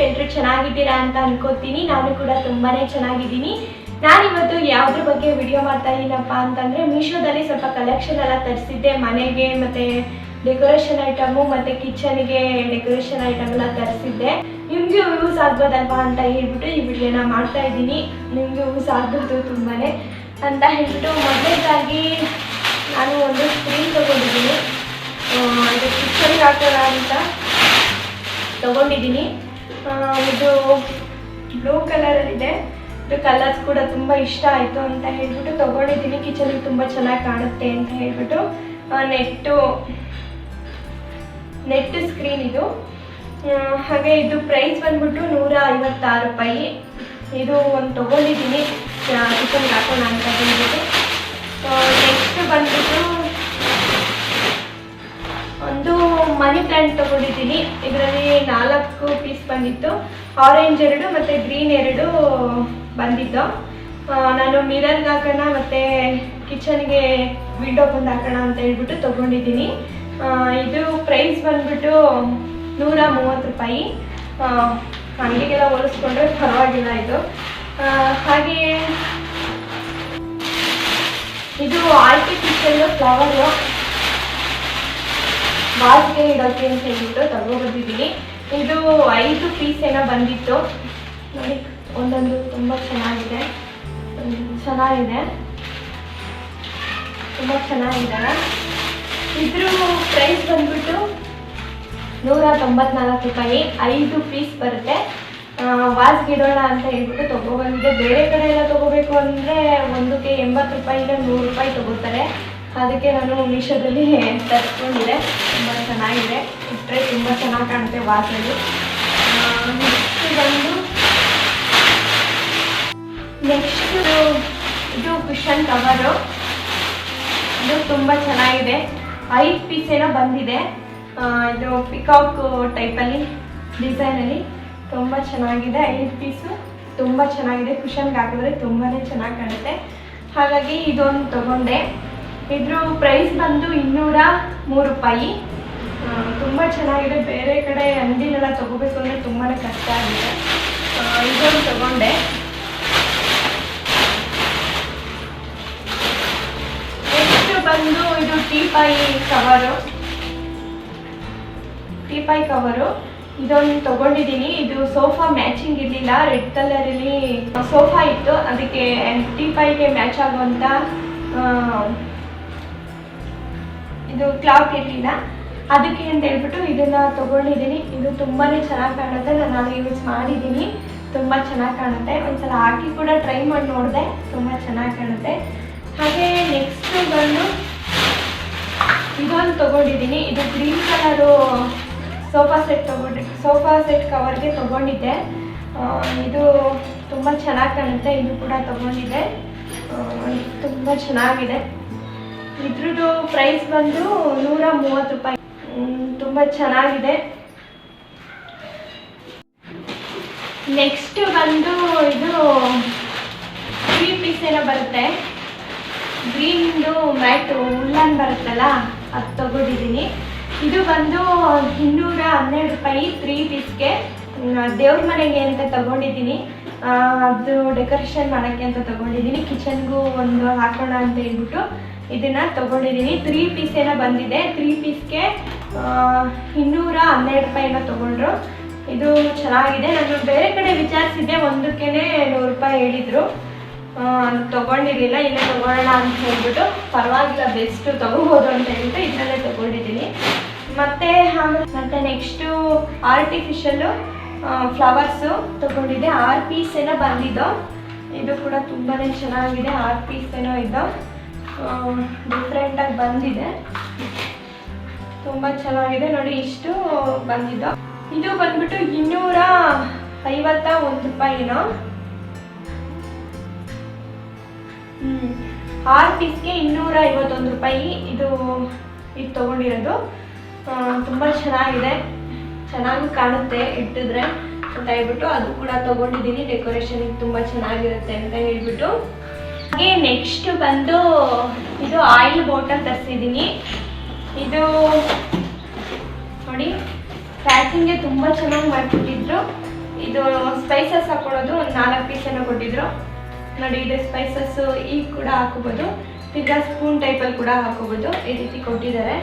ಎಲ್ಲರೂ ಚೆನ್ನಾಗಿದ್ದೀರಾ ಅಂತ ಅನ್ಕೋತೀನಿ. ನಾನು ಕೂಡ ತುಂಬಾನೇ ಚೆನ್ನಾಗಿದ್ದೀನಿ. ನಾನಿವತ್ತು ಯಾವುದ್ರ ಬಗ್ಗೆ ವಿಡಿಯೋ ಮಾಡ್ತಾ ಇದ್ದೀನಪ್ಪ ಅಂತಂದರೆ, ಮೀಶೋದಲ್ಲಿ ಸ್ವಲ್ಪ ಕಲೆಕ್ಷನ್ ಎಲ್ಲ ತರಿಸಿದ್ದೆ. ಮನೆಗೆ ಮತ್ತು ಡೆಕೋರೇಷನ್ ಐಟಮು ಮತ್ತು ಕಿಚನ್ಗೆ ಡೆಕೋರೇಷನ್ ಐಟಮ್ ಎಲ್ಲ ತರಿಸಿದ್ದೆ. ನಿಮಗೂ ಯೂಸ್ ಆಗ್ಬೋದಲ್ವಾ ಅಂತ ಹೇಳ್ಬಿಟ್ಟು ಈ ವಿಡಿಯೋನ ಮಾಡ್ತಾ ಇದ್ದೀನಿ. ನಿಮಗೂ ಯೂಸ್ ಆಗ್ಬೋದು ತುಂಬಾ ಅಂತ ಹೇಳ್ಬಿಟ್ಟು, ಮೊದಲೇದಾಗಿ ನಾನು ಒಂದು ಸ್ಕ್ರೀನ್ ತೊಗೊಂಡಿದ್ದೀನಿ. ಇದು ಕಿಚನ್ಗೆ ಹಾಕೋಣ ಅಂತ ತೊಗೊಂಡಿದ್ದೀನಿ. ಇದು ಬ್ಲೂ ಕಲರಲ್ಲಿದೆ. ಇದು ಕಲರ್ಸ್ ಕೂಡ ತುಂಬ ಇಷ್ಟ ಆಯಿತು ಅಂತ ಹೇಳ್ಬಿಟ್ಟು ತೊಗೊಂಡಿದ್ದೀನಿ. ಕಿಚನ್ಗೆ ತುಂಬ ಚೆನ್ನಾಗಿ ಕಾಣುತ್ತೆ ಅಂತ ಹೇಳ್ಬಿಟ್ಟು ನೆಟ್ ಸ್ಕ್ರೀನ್ ಇದು. ಹಾಗೆ ಇದು ಪ್ರೈಸ್ ಬಂದ್ಬಿಟ್ಟು 156 ರೂಪಾಯಿ. ಇದು ಒಂದು ತೊಗೊಂಡಿದ್ದೀನಿ ಕಿಚನ್ಗೆ ಹಾಕೋಣ ಅಂತ ಹೇಳ್ಬಿಟ್ಟು. ನೆಕ್ಸ್ಟ್ ಬಂದ್ಬಿಟ್ಟು ಒಂದು ಮನಿ ಪ್ಲ್ಯಾಂಟ್ ತೊಗೊಂಡಿದ್ದೀನಿ. ಇದರಲ್ಲಿ 4 ಪೀಸ್ ಬಂದಿತ್ತು. ಆರೆಂಜ್ 2 ಮತ್ತು ಗ್ರೀನ್ 2 ಬಂದಿದ್ದು. ನಾನು ಮಿರರ್ಗೆ ಹಾಕೋಣ ಮತ್ತು ಕಿಚನ್ಗೆ ವಿಂಡೋ ಬಂದು ಹಾಕೋಣ ಅಂತ ಹೇಳ್ಬಿಟ್ಟು ತೊಗೊಂಡಿದ್ದೀನಿ. ಇದು ಪ್ರೈಸ್ ಬಂದ್ಬಿಟ್ಟು 130 ರೂಪಾಯಿ. ಅಂಗಡಿಗೆಲ್ಲ ಹೋಲಿಸ್ಕೊಂಡ್ರೆ ಪರವಾಗಿಲ್ಲ ಇದು. ಹಾಗೆ ಇದು ಆರ್ಟಿಫಿಷಿಯಲ್ ಫ್ಲವರು ವಾಸ್ಗೆ ಇಡೋಕ್ಕೆ ಅಂತ ಹೇಳ್ಬಿಟ್ಟು ತಗೊಬಂದಿದ್ದೀನಿ. ಇದು 5 ಪೀಸ್ ಏನೋ ಬಂದಿತ್ತು ನೋಡಿ. ಒಂದೊಂದು ತುಂಬ ಚೆನ್ನಾಗಿದೆ, ತುಂಬ ಚೆನ್ನಾಗಿದೆ. ಇದ್ರ ಪ್ರೈಸ್ ಬಂದ್ಬಿಟ್ಟು 194 ರೂಪಾಯಿ. 5 ಪೀಸ್ ಬರುತ್ತೆ. ವಾಸ್ಗಿಡೋಣ ಅಂತ ಹೇಳ್ಬಿಟ್ಟು ತೊಗೊಬಂದಿದ್ದೆ. ಬೇರೆ ಕಡೆ ಎಲ್ಲ ತೊಗೋಬೇಕು ಅಂದರೆ ಒಂದಕ್ಕೆ 80 ರೂಪಾಯಿ ಇಲ್ಲ 100 ರೂಪಾಯಿ ತೊಗೋತಾರೆ. ಅದಕ್ಕೆ ನಾನು ಮೀಶೋದಲ್ಲಿ ತರಿಸ್ಕೊಂಡಿದ್ದೆ. ತುಂಬ ಚೆನ್ನಾಗಿದೆ, ಇಟ್ಟರೆ ತುಂಬ ಚೆನ್ನಾಗಿ ಕಾಣುತ್ತೆ ವಾಸಲ್ಲಿ. ನೆಕ್ಸ್ಟ್ ಇದು ಕುಷನ್ ಕವರು. ಇದು ತುಂಬ ಚೆನ್ನಾಗಿದೆ. 5 ಪೀಸ್ ಏನೋ ಬಂದಿದೆ. ಇದು ಪಿಕಾಕ್ ಟೈಪಲ್ಲಿ ಡಿಸೈನಲ್ಲಿ ತುಂಬ ಚೆನ್ನಾಗಿದೆ. 5 ಪೀಸು ತುಂಬ ಚೆನ್ನಾಗಿದೆ. ಕುಷನ್ಗೆ ಹಾಕಿದ್ರೆ ತುಂಬಾ ಚೆನ್ನಾಗಿ ಕಾಣುತ್ತೆ. ಹಾಗಾಗಿ ಇದೊಂದು ತೊಗೊಂಡೆ. ಇದ್ರ ಪ್ರೈಸ್ ಬಂದು 203 ರೂಪಾಯಿ. ತುಂಬ ಚೆನ್ನಾಗಿದೆ. ಬೇರೆ ಕಡೆ ಅಂಗಡಿಲೆಲ್ಲ ತೊಗೋಬೇಕು ಅಂದರೆ ತುಂಬಾ ಕಷ್ಟ ಆಗಿದೆ. ಇದೊಂದು ತೊಗೊಂಡೆ. ನೆಕ್ಸ್ಟ್ ಬಂದು ಇದು ಟೀಪಾಯಿ ಕವರು. ಇದೊಂದು ತೊಗೊಂಡಿದ್ದೀನಿ. ಇದು ಸೋಫಾ ಮ್ಯಾಚಿಂಗ್ ಇರಲಿಲ್ಲ. ರೆಡ್ ಕಲರಲ್ಲಿ ಸೋಫಾ ಇತ್ತು. ಅದಕ್ಕೆ ಟೀಪಾಯಿಗೆ ಮ್ಯಾಚ್ ಆಗುವಂಥ ಇದು ಕ್ಲಾತ್ ಇರಲಿಲ್ಲ. ಅದಕ್ಕೆ ಅಂತ ಹೇಳ್ಬಿಟ್ಟು ಇದನ್ನು ತೊಗೊಂಡಿದ್ದೀನಿ. ಇದು ತುಂಬಾ ಚೆನ್ನಾಗಿ ಕಾಣುತ್ತೆ. ನಾನು ಯೂಸ್ ಮಾಡಿದ್ದೀನಿ, ತುಂಬ ಚೆನ್ನಾಗಿ ಕಾಣುತ್ತೆ. ಒಂದ್ಸಲ ಹಾಕಿ ಕೂಡ ಟ್ರೈ ಮಾಡಿ ನೋಡಿದೆ, ತುಂಬ ಚೆನ್ನಾಗಿ ಕಾಣುತ್ತೆ. ಹಾಗೆ ನೆಕ್ಸ್ಟ್ ಬಂದು ಇದೊಂದು ತೊಗೊಂಡಿದ್ದೀನಿ. ಇದು ಗ್ರೀನ್ ಕಲರು ಸೋಫಾ ಸೆಟ್ ಕವರ್ಗೆ ತೊಗೊಂಡಿದ್ದೆ. ಇದು ತುಂಬ ಚೆನ್ನಾಗಿ ಕಾಣುತ್ತೆ. ಇದು ಕೂಡ ತೊಗೊಂಡಿದ್ದೆ. ತುಂಬ ಚೆನ್ನಾಗಿದೆ. ಇದ್ರದ್ದು ಪ್ರೈಸ್ ಬಂದು 130 ರೂಪಾಯಿ. ತುಂಬ ಚೆನ್ನಾಗಿದೆ. ನೆಕ್ಸ್ಟ್ ಬಂದು ಇದು 3 ಪೀಸ್ ಏನೋ ಬರುತ್ತೆ. ಗ್ರೀನ್ದು ಮ್ಯಾಟ್ ಉಲ್ಲನ್ ಬರುತ್ತಲ್ಲ, ಅದು ತೊಗೊಂಡಿದ್ದೀನಿ. ಇದು ಬಂದು 212 ರೂಪಾಯಿ 3 ಪೀಸ್ಗೆ. ದೇವ್ರ ಮನೆಗೆ ಅಂತ ತೊಗೊಂಡಿದ್ದೀನಿ. ಅದು ಡೆಕೋರೇಷನ್ ಮಾಡೋಕ್ಕೆ ಅಂತ ತೊಗೊಂಡಿದ್ದೀನಿ. ಕಿಚನ್ಗೂ ಒಂದು ಹಾಕೋಣ ಅಂತ ಹೇಳ್ಬಿಟ್ಟು ಇದನ್ನು ತೊಗೊಂಡಿದ್ದೀನಿ. 3 ಪೀಸ್ ಏನೋ ಬಂದಿದೆ. 3 ಪೀಸ್ಗೆ 212 ರೂಪಾಯಿ ಏನೋ ತೊಗೊಂಡ್ರು. ಇದು ಚೆನ್ನಾಗಿದೆ. ನಾನು ಬೇರೆ ಕಡೆ ವಿಚಾರಿಸಿದ್ದೆ, ಒಂದಕ್ಕೆ 100 ರೂಪಾಯಿ ಹೇಳಿದರು. ತೊಗೊಂಡಿರಲಿಲ್ಲ. ಇಲ್ಲೇ ತೊಗೊಳ್ಳೋಣ ಅಂತ ಹೇಳ್ಬಿಟ್ಟು, ಪರವಾಗಿಲ್ಲ ಬೆಸ್ಟು ತೊಗೋಬೋದು ಅಂತ ಹೇಳ್ಬಿಟ್ಟು ಇದರಲ್ಲೇ ತೊಗೊಂಡಿದ್ದೀನಿ. ಮತ್ತು ನೆಕ್ಸ್ಟು ಆರ್ಟಿಫಿಷಿಯಲ್ಲು ಫ್ಲವರ್ಸು ತೊಗೊಂಡಿದ್ದೆ. 6 ಪೀಸ್ ಏನೋ ಬಂದಿದ್ದು. ಇದು ಕೂಡ ತುಂಬಾ ಚೆನ್ನಾಗಿದೆ. 6 ಪೀಸ್ ಏನೋ ಇದು ಡಿಫ್ರೆಂಟಾಗಿ ಬಂದಿದೆ. ತುಂಬ ಚೆನ್ನಾಗಿದೆ ನೋಡಿ. ಇಷ್ಟು ಬಂದಿದ್ದು. ಇದು ಬಂದ್ಬಿಟ್ಟು 251 ರೂಪಾಯಿನೋ. 6 ಪೀಸ್ಗೆ 251 ರೂಪಾಯಿ. ಇದು ತೊಗೊಂಡಿರೋದು. ತುಂಬ ಚೆನ್ನಾಗಿದೆ, ಚೆನ್ನಾಗಿ ಕಾಣುತ್ತೆ ಇಟ್ಟಿದ್ರೆ ಅಂತ ಹೇಳ್ಬಿಟ್ಟು ಅದು ಕೂಡ ತೊಗೊಂಡಿದ್ದೀನಿ. ಡೆಕೋರೇಷನಿಗೆ ತುಂಬ ಚೆನ್ನಾಗಿರುತ್ತೆ ಅಂತ ಹೇಳ್ಬಿಟ್ಟು. ಹಾಗೆ ನೆಕ್ಸ್ಟ್ ಬಂದು ಇದು ಆಯಿಲ್ ಬಾಟಲ್ ತರಿಸಿದ್ದೀನಿ. ಇದು ನೋಡಿ, ಪ್ಯಾಕಿಂಗ್ಗೆ ತುಂಬ ಚೆನ್ನಾಗಿ ಮಾಡಿಬಿಟ್ಟಿದ್ರು. ಇದು ಸ್ಪೈಸಸ್ ಹಾಕೊಳ್ಳೋದು ಒಂದು 4 ಪೀಸ್ ಏನೋ ಕೊಟ್ಟಿದ್ರು ನೋಡಿ. ಇದು ಸ್ಪೈಸಸ್ ಈಗ ಕೂಡ ಹಾಕೋಬೋದು, ಈಗ ಸ್ಪೂನ್ ಟೈಪಲ್ಲಿ ಕೂಡ ಹಾಕೋಬೋದು, ಈ ರೀತಿ ಕೊಟ್ಟಿದ್ದಾರೆ.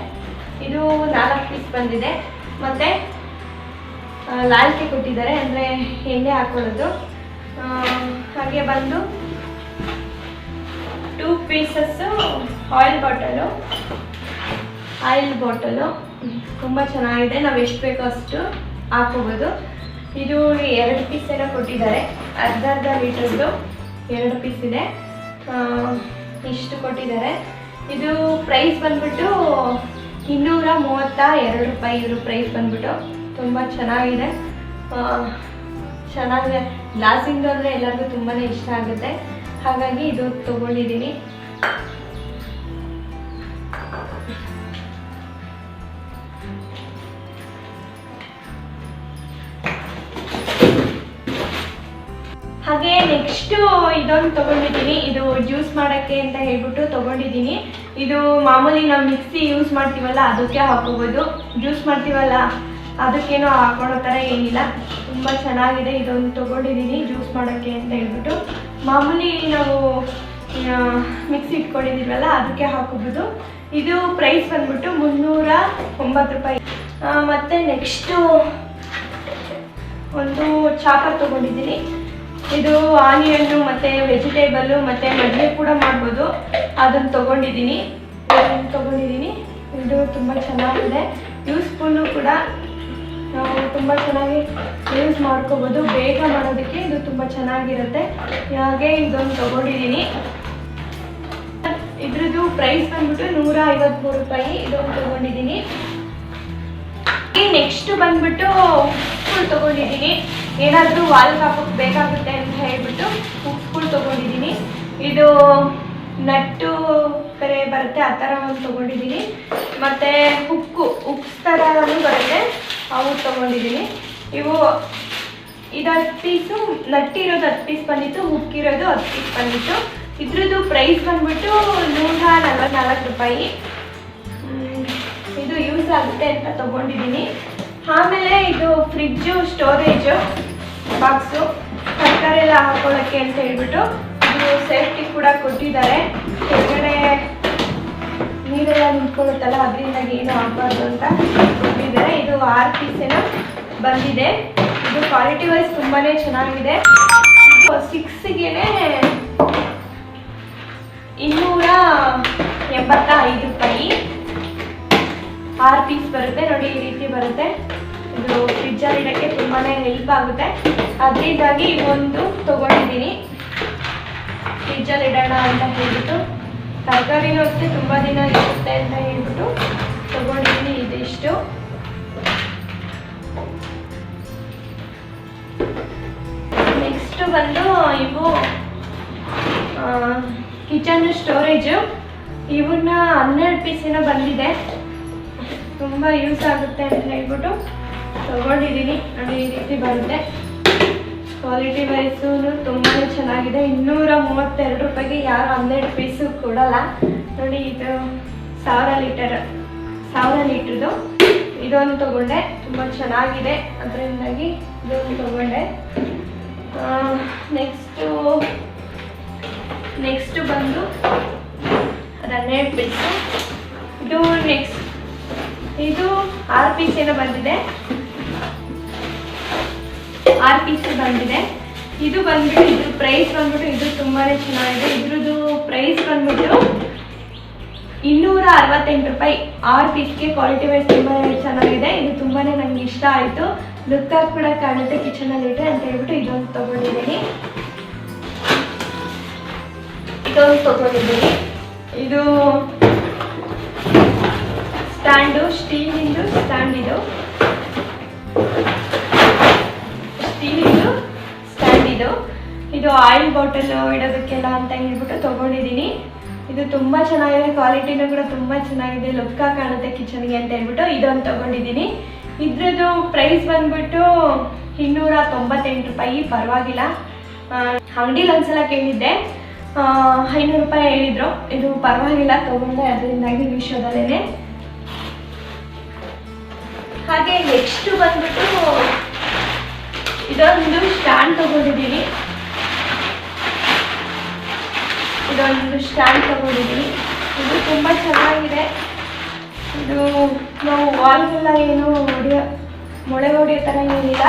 ಇದು 4 ಪೀಸ್ ಬಂದಿದೆ. ಮತ್ತು ಲಾಲ್ಕೆ ಕೊಟ್ಟಿದ್ದಾರೆ, ಅಂದರೆ ಎಣ್ಣೆ ಹಾಕೊಳ್ಳೋದು. ಹಾಗೆ ಬಂದು 2 ಪೀಸಸ್ಸು ಆಯಿಲ್ ಬಾಟಲು ತುಂಬ ಚೆನ್ನಾಗಿದೆ. ನಾವು ಎಷ್ಟು ಬೇಕೋ ಅಷ್ಟು ಹಾಕೋಬೋದು. ಇದು 2 ಪೀಸ್ ಏನೋ ಕೊಟ್ಟಿದ್ದಾರೆ, ಅರ್ಧ ಲೀಟರ್ದು 2 ಪೀಸ್ ಇದೆ, ಇಷ್ಟು ಕೊಟ್ಟಿದ್ದಾರೆ. ಇದು ಪ್ರೈಸ್ ಬಂದ್ಬಿಟ್ಟು 232 ರೂಪಾಯಿ. ಇದ್ರ ಪ್ರೈಸ್ ಬಂದ್ಬಿಟ್ಟು ತುಂಬ ಚೆನ್ನಾಗಿದೆ. ಗ್ಲಾಸಿಂದು ಅಂದರೆ ಎಲ್ಲರಿಗೂ ತುಂಬಾ ಇಷ್ಟ ಆಗುತ್ತೆ, ಹಾಗಾಗಿ ಇದು ತೊಗೊಂಡಿದ್ದೀನಿ. ಹಾಗೆ ನೆಕ್ಸ್ಟು ಇದೊಂದು ತೊಗೊಂಡಿದ್ದೀನಿ. ಇದು ಜ್ಯೂಸ್ ಮಾಡೋಕ್ಕೆ ಅಂತ ಹೇಳ್ಬಿಟ್ಟು ತೊಗೊಂಡಿದ್ದೀನಿ. ಇದು ಮಾಮೂಲಿ ನಾವು ಮಿಕ್ಸಿ ಯೂಸ್ ಮಾಡ್ತೀವಲ್ಲ ಅದಕ್ಕೆ ಹಾಕೋಬೋದು, ಜ್ಯೂಸ್ ಮಾಡ್ತೀವಲ್ಲ ಅದಕ್ಕೇನೋ ಹಾಕೊಳ್ಳೋ ಥರ ಏನಿಲ್ಲ, ತುಂಬ ಚೆನ್ನಾಗಿದೆ. ಇದೊಂದು ತೊಗೊಂಡಿದ್ದೀನಿ ಜ್ಯೂಸ್ ಮಾಡೋಕ್ಕೆ ಅಂತ ಹೇಳ್ಬಿಟ್ಟು. ಮಾಮೂಲಿ ನಾವು ಮಿಕ್ಸಿ ಇಟ್ಕೊಂಡಿದ್ದೀವಲ್ಲ ಅದಕ್ಕೆ ಹಾಕೋಬೋದು. ಇದು ಪ್ರೈಸ್ ಬಂದ್ಬಿಟ್ಟು 309 ರೂಪಾಯಿ. ಮತ್ತು ನೆಕ್ಸ್ಟು ಒಂದು ಚಾಪರ್ ತೊಗೊಂಡಿದ್ದೀನಿ. ಇದು ಆನಿಯನ್ನು ಮತ್ತು ವೆಜಿಟೇಬಲ್ಲು ಮತ್ತು ಮದುವೆ ಕೂಡ ಮಾಡ್ಬೋದು, ಅದನ್ನು ತೊಗೊಂಡಿದ್ದೀನಿ. ಇದು ತುಂಬ ಚೆನ್ನಾಗಿದೆ, ಯೂಸ್ಫುಲ್ಲು ಕೂಡ. ನಾವು ತುಂಬ ಚೆನ್ನಾಗಿ ಯೂಸ್ ಮಾಡ್ಕೋಬೋದು, ಬೇಗ ಮಾಡೋದಕ್ಕೆ ಇದು ತುಂಬ ಚೆನ್ನಾಗಿರುತ್ತೆ. ಹಾಗೆ ಇದೊಂದು ತೊಗೊಂಡಿದ್ದೀನಿ. ಇದ್ರದ್ದು ಪ್ರೈಸ್ ಬಂದ್ಬಿಟ್ಟು 153 ರೂಪಾಯಿ. ಇದೊಂದು ತೊಗೊಂಡಿದ್ದೀನಿ. ನೆಕ್ಸ್ಟ್ ಬಂದ್ಬಿಟ್ಟು ಉಪ್ಪು ತೊಗೊಂಡಿದ್ದೀನಿ. ಏನಾದರೂ ವಾಲ್ಗೆ ಹಾಕೋಕ್ಕೆ ಬೇಕಾಗುತ್ತೆ ಅಂತ ಹೇಳ್ಬಿಟ್ಟು ಉಪ್ಪು ತೊಗೊಂಡಿದ್ದೀನಿ. ಇದು ನಟ್ಟು ಕರೆ ಬರುತ್ತೆ, ಆ ಥರ ಒಂದು ತೊಗೊಂಡಿದ್ದೀನಿ. ಮತ್ತು ಉಪ್ಪು ಥರನೂ ಬರುತ್ತೆ, ಅವು ತೊಗೊಂಡಿದ್ದೀನಿ. ಇದು 10 ಪೀಸು, ನಟ್ಟಿರೋದು 10 ಪೀಸ್ ಬಂದಿತ್ತು, ಉಕ್ಕಿರೋದು 10 ಪೀಸ್ ಬಂದಿತ್ತು. ಇದ್ರದ್ದು ಪ್ರೈಸ್ ಬಂದ್ಬಿಟ್ಟು 144 ರೂಪಾಯಿ. ಇದು ಯೂಸ್ ಆಗುತ್ತೆ ಅಂತ ತೊಗೊಂಡಿದ್ದೀನಿ. ಆಮೇಲೆ ಇದು ಫ್ರಿಜ್ಜು ಸ್ಟೋರೇಜು ಬಾಕ್ಸು, ತರಕಾರಿ ಎಲ್ಲ ಹಾಕೊಳ್ಳೋಕ್ಕೆ ಅಂತ ಹೇಳ್ಬಿಟ್ಟು ಇದು ಸೇಫ್ಟಿ ಕೂಡ ಕೊಟ್ಟಿದ್ದಾರೆ. ಕೆಳಗಡೆ ನೀರೆಲ್ಲ ನಿಂತ್ಕೊಳ್ಳುತ್ತಲ್ಲ, ಅದರಿಂದಾಗಿ ಏನು ಆಗಬಾರ್ದು ಅಂತ ಕೊಟ್ಟಿದ್ದಾರೆ. ಇದು 6 ಪೀಸ್ ಏನೋ ಬಂದಿದೆ. ಇದು ಕ್ವಾಲಿಟಿ ವೈಸ್ ತುಂಬಾ ಚೆನ್ನಾಗಿದೆ. 6ಗೆ 285 ರೂಪಾಯಿ. 6 ಪೀಸ್ ಬರುತ್ತೆ ನೋಡಿ, ಈ ರೀತಿ ಬರುತ್ತೆ. ಇದು ಫ್ರಿಜ್ಜಲ್ಲಿ ಇಡೋಕ್ಕೆ ತುಂಬಾ ಹೆಲ್ಪ್ ಆಗುತ್ತೆ, ಅದರಿಂದಾಗಿ ಒಂದು ತೊಗೊಂಡಿದ್ದೀನಿ. ಫ್ರಿಜ್ಜಲ್ಲಿ ಇಡೋಣ ಅಂತ ಹೇಳ್ಬಿಟ್ಟು, ತರಕಾರಿನೂ ಅಷ್ಟೇ ತುಂಬ ದಿನ ಇರುತ್ತೆ ಅಂತ ಹೇಳ್ಬಿಟ್ಟು ತೊಗೊಂಡಿದ್ದೀನಿ. ಇದಿಷ್ಟು. ನೆಕ್ಸ್ಟ್ ಬಂದು ಇವು ಕಿಚನ್ ಸ್ಟೋರೇಜು. ಇವನ್ನ 12 ಪೀಸ್ ಏನೋ ಬಂದಿದೆ, ತುಂಬ ಯೂಸ್ ಆಗುತ್ತೆ ಅಂತ ಹೇಳ್ಬಿಟ್ಟು ತೊಗೊಂಡಿದ್ದೀನಿ. ನೋಡಿ ಈ ರೀತಿ ಬರುತ್ತೆ. ಕ್ವಾಲಿಟಿ ವೈಸು ತುಂಬಾ ಚೆನ್ನಾಗಿದೆ. 232 ರೂಪಾಯಿಗೆ ಯಾರು 12 ಪೀಸು ಕೊಡಲ್ಲ ನೋಡಿ. ಇದು 1000 ಲೀಟ್ರದ್ದು ಇದೊಂದು ತೊಗೊಂಡೆ, ತುಂಬ ಚೆನ್ನಾಗಿದೆ, ಅದರಿಂದಾಗಿ ಇದೊಂದು ತೊಗೊಂಡೆ. ನೆಕ್ಸ್ಟು ಬಂದು ಅದು 12 ಪೀಸು. ಇದು 6 ಪೀಸ್ ಏನೋ ಬಂದಿದೆ, 6 ಪೀಸ್ ಬಂದಿದೆ. ಇದು ಬಂದ್ಬಿಟ್ಟು ಇದ್ರ ಪ್ರೈಸ್ ಬಂದ್ಬಿಟ್ಟು ಇದು ತುಂಬಾ ಚೆನ್ನಾಗಿದೆ. ಇದ್ರದ್ದು ಪ್ರೈಸ್ ಬಂದ್ಬಿಟ್ಟು 268 ರೂಪಾಯಿ. 6 ಪೀಸ್ಗೆ ಕ್ವಾಲಿಟಿ ವೈಸ್ ತುಂಬಾ ಚೆನ್ನಾಗಿದೆ. ಇದು ತುಂಬಾ ನನಗೆ ಇಷ್ಟ ಆಯಿತು, ಲುಕ್ಕಾಗಿ ಕೂಡ ಕಾಣುತ್ತೆ ಕಿಚನಲ್ಲಿ ಇಟ್ಟೆ ಅಂತ ಹೇಳ್ಬಿಟ್ಟು ಇದೊಂದು ತೊಗೊಂಡಿದ್ದೀನಿ. ಇದು ಸ್ಟ್ಯಾಂಡು, ಸ್ಟೀಲಿಂದು ಸ್ಟ್ಯಾಂಡ್. ಇದು ಆಯಿಲ್ ಬಾಟಲ್ ಇಡೋದಕ್ಕೆಲ್ಲ ಅಂತ ಹೇಳ್ಬಿಟ್ಟು ತೊಗೊಂಡಿದ್ದೀನಿ. ಇದು ತುಂಬ ಚೆನ್ನಾಗಿದೆ, ಕ್ವಾಲಿಟಿನೂ ಕೂಡ ತುಂಬ ಚೆನ್ನಾಗಿದೆ, ಲುಕ್ಕಾಗಿ ಕಾಣುತ್ತೆ ಕಿಚನ್ಗೆ ಅಂತ ಹೇಳ್ಬಿಟ್ಟು ಇದೊಂದು ತೊಗೊಂಡಿದ್ದೀನಿ. ಇದ್ರದ್ದು ಪ್ರೈಸ್ ಬಂದ್ಬಿಟ್ಟು 298 ರೂಪಾಯಿ. ಪರವಾಗಿಲ್ಲ. ಅಂಗಡಿಲಿ ಒಂದ್ಸಲ ಕೇಳಿದ್ದೆ, 500 ರೂಪಾಯಿ ಹೇಳಿದ್ರು. ಇದು ಪರವಾಗಿಲ್ಲ, ತೊಗೊಂಡೆ, ಅದರಿಂದಾಗಿ ಮೀಶೋದಲ್ಲೇ. ಹಾಗೆ ನೆಕ್ಸ್ಟ್ ಬಂದ್ಬಿಟ್ಟು ಇದೊಂದು ಸ್ಟ್ಯಾಂಡ್ ತಗೊಂಡಿದ್ದೀನಿ. ಇದು ತುಂಬ ಚೆನ್ನಾಗಿದೆ. ಇದು ನಾವು ವಾಲ್ಗೆಲ್ಲ ಏನು ಮೊಳೆ ಹೊಡೆಯೋ ಥರ ಏನಿಲ್ಲ.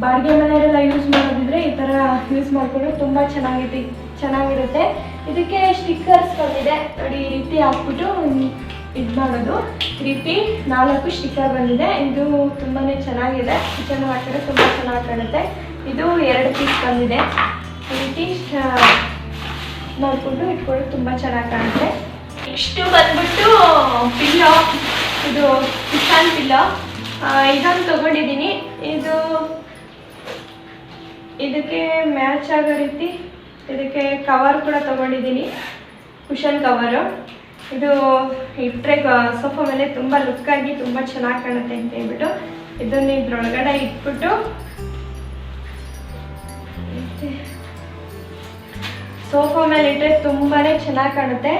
ಬಾಡಿಗೆ ಮನೆಯಲ್ಲೆಲ್ಲ ಯೂಸ್ ಮಾಡೋದಿದ್ರೆ ಈ ಥರ ಯೂಸ್ ಮಾಡಿಕೊಂಡು ತುಂಬ ಚೆನ್ನಾಗಿರುತ್ತೆ. ಇದಕ್ಕೆ ಸ್ಟಿಕ್ಕರ್ಸ್ ಬಂದಿದೆ ನೋಡಿ, ಈ ರೀತಿ ಹಾಕ್ಬಿಟ್ಟು ಇದು ಮಾಡೋದು. ಈ ರೀತಿ 4 ಸ್ಟಿಕ್ಕರ್ ಬಂದಿದೆ. ಇದು ತುಂಬಾ ಚೆನ್ನಾಗಿದೆ. ಕಿಚನ್ ಹಾಕಿದ್ರೆ ತುಂಬ ಚೆನ್ನಾಗಿ ಕಾಣುತ್ತೆ. ಇದು 2 ಪೀಸ್ ಬಂದಿದೆ. ಈ ರೀತಿ ನೋಡಿಕೊಂಡು ಇಟ್ಕೊಂಡು ತುಂಬ ಚೆನ್ನಾಗಿ ಕಾಣುತ್ತೆ. ನೆಕ್ಸ್ಟು ಬಂದ್ಬಿಟ್ಟು ಪಿಲ್ಲೋ. ಇದು ಕುಷನ್ ಪಿಲ್ಲೋ. ಇದನ್ನು ತೊಗೊಂಡಿದ್ದೀನಿ. ಇದಕ್ಕೆ ಮ್ಯಾಚ್ ಆಗೋ ರೀತಿ ಇದಕ್ಕೆ ಕವರ್ ಕೂಡ ತೊಗೊಂಡಿದ್ದೀನಿ, ಕುಷನ್ ಕವರು. ಇದು ಇಟ್ಟರೆ ಸೋಫಾ ಮೇಲೆ ತುಂಬ ಲುಕ್ಕಾಗಿ ತುಂಬ ಚೆನ್ನಾಗಿ ಕಾಣುತ್ತೆ ಅಂತ ಹೇಳ್ಬಿಟ್ಟು ಇದನ್ನು ಇದ್ರೊಳಗಡೆ ಇಟ್ಬಿಟ್ಟು ಸೋಫಾ ಮೇಲೆ ಇಟ್ಟರೆ ತುಂಬಾ ಚೆನ್ನಾಗಿ ಕಾಣುತ್ತೆ.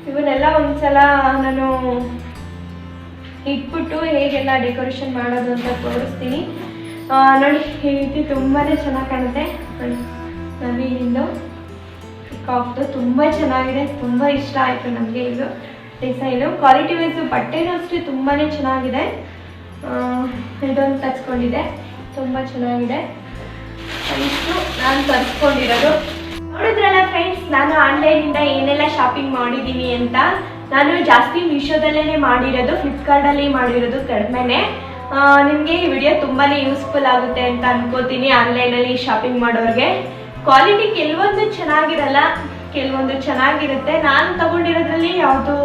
ಇವನ್ನೆಲ್ಲ ಒಂದ್ಸಲ ನಾನು ಇಟ್ಬಿಟ್ಟು ಹೇಗೆಲ್ಲ ಡೆಕೋರೇಷನ್ ಮಾಡೋದು ಅಂತ ತೋರಿಸ್ತೀನಿ ನೋಡಿ. ಈ ರೀತಿ ತುಂಬಾ ಚೆನ್ನಾಗಿ ಕಾಣುತ್ತೆ ನೋಡಿ. ನವಿಲಿಂದು ಪಿಕಾಕ್ದು ತುಂಬ ಚೆನ್ನಾಗಿದೆ. ತುಂಬ ಇಷ್ಟ ಆಯಿತು ನನಗೆ ಇದು ಡಿಸೈನು. ಕ್ವಾಲಿಟಿ ವೈಸು ಬಟ್ಟೆನೂ ಅಷ್ಟೇ ತುಂಬಾ ಚೆನ್ನಾಗಿದೆ. ಇದೊಂದು ತರಿಸ್ಕೊಂಡಿದೆ, ತುಂಬ ಚೆನ್ನಾಗಿದೆ. ಇಷ್ಟು ನಾನು ತರಿಸ್ಕೊಂಡಿರೋದು. ನೋಡಿದ್ರಲ್ಲ ಫ್ರೆಂಡ್ಸ್, ನಾನು ಆನ್ಲೈನಿಂದ ಏನೆಲ್ಲ ಶಾಪಿಂಗ್ ಮಾಡಿದ್ದೀನಿ ಅಂತ. ನಾನು ಜಾಸ್ತಿ ಮೀಶೋದಲ್ಲೇ ಮಾಡಿರೋದು, ಫ್ಲಿಪ್ಕಾರ್ಟಲ್ಲಿ ಮಾಡಿರೋದು ಕಡಿಮೆನೇ. ನಿಮಗೆ ಈ ವಿಡಿಯೋ ತುಂಬಾ ಯೂಸ್ಫುಲ್ ಆಗುತ್ತೆ ಅಂತ ಅನ್ಕೋತೀನಿ. ಆನ್ಲೈನಲ್ಲಿ ಶಾಪಿಂಗ್ ಮಾಡೋರಿಗೆ ಕ್ವಾಲಿಟಿ ಕೆಲವೊಂದು ಚೆನ್ನಾಗಿರಲ್ಲ, ಕೆಲವೊಂದು ಚೆನ್ನಾಗಿರುತ್ತೆ. ನಾನು ತಗೊಂಡಿರೋದ್ರಲ್ಲಿ ಯಾವುದು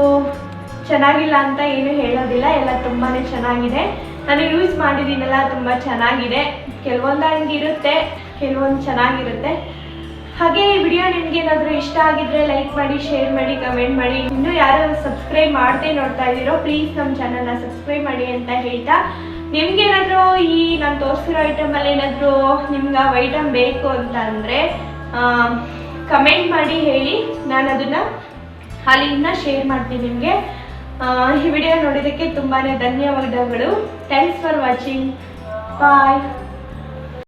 ಚೆನ್ನಾಗಿಲ್ಲ ಅಂತ ಏನು ಹೇಳೋದಿಲ್ಲ, ಎಲ್ಲ ತುಂಬಾ ಚೆನ್ನಾಗಿದೆ. ನಾನು ಯೂಸ್ ಮಾಡಿದ್ದೀನಲ್ಲ, ತುಂಬ ಚೆನ್ನಾಗಿದೆ. ಕೆಲವೊಂದು ಹಂಗಿರುತ್ತೆ, ಕೆಲವೊಂದು ಚೆನ್ನಾಗಿರುತ್ತೆ. ಹಾಗೆ ಈ ವಿಡಿಯೋ ನಿಮಗೇನಾದರೂ ಇಷ್ಟ ಆಗಿದ್ರೆ ಲೈಕ್ ಮಾಡಿ, ಶೇರ್ ಮಾಡಿ, ಕಮೆಂಟ್ ಮಾಡಿ. ಇನ್ನೂ ಯಾರು ಸಬ್ಸ್ಕ್ರೈಬ್ ಮಾಡದೆ ನೋಡ್ತಾ ಇದ್ದೀರೋ ಪ್ಲೀಸ್ ನಮ್ಮ ಚಾನಲ್ನ ಸಬ್ಸ್ಕ್ರೈಬ್ ಮಾಡಿ ಅಂತ ಹೇಳ್ತಾ, ನಿಮ್ಗೇನಾದರೂ ಈ ನಾನು ತೋರಿಸಿರೋ ಐಟಮಲ್ಲಿ ಏನಾದರೂ ನಿಮ್ಗೆ ಆ ಐಟಮ್ ಬೇಕು ಅಂತ ಅಂದರೆ ಕಮೆಂಟ್ ಮಾಡಿ ಹೇಳಿ, ನಾನು ಅದನ್ನು ಆ ಲಿಂಕ್ನ ಶೇರ್ ಮಾಡ್ತೀನಿ ನಿಮಗೆ. ಈ ವಿಡಿಯೋ ನೋಡಿದ್ದಕ್ಕೆ ತುಂಬಾ ಧನ್ಯವಾದಗಳು. Thanks for watching. ಬಾಯ್.